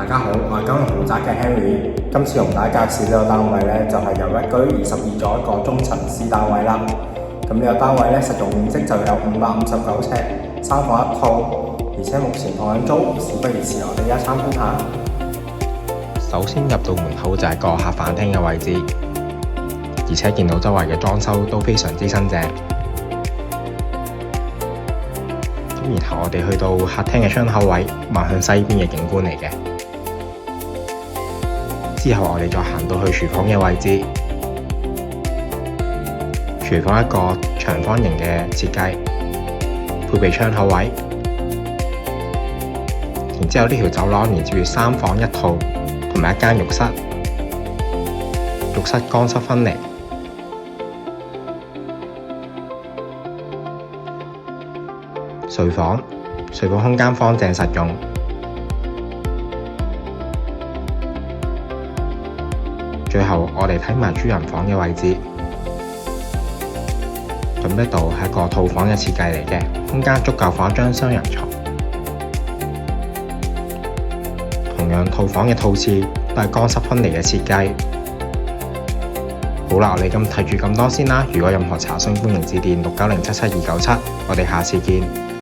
大家好，我係金融豪宅嘅 Henry， 今次同大家介紹呢個單位呢，就係由一居22座一個中層私單位啦。咁呢個單位呢，實用面積就有559尺，3房1套，而且目前放緊租，事不宜遲，我哋而家參觀下。首先入到門口就係個客飯廳嘅位置，而且見到周圍嘅裝修都非常之新淨。咁然後我哋去到客廳嘅窗口位，望向西邊嘅景觀嚟嘅。之後我哋再行到去廚房嘅位置，廚房一個長方形嘅設計，配備窗口位。然之後呢條走廊連接住3房1套同埋一間浴室，浴室乾濕分離。睡房空間方正實用。最後我哋睇埋主人房嘅位置，咁呢度係一個套房嘅設計嚟嘅，空間足夠放一張雙人床。同樣套房嘅套廁都係乾濕分離嘅設計。好啦，我哋咁睇住咁多先啦。如果任何查詢，歡迎致電69077297，我哋下次見。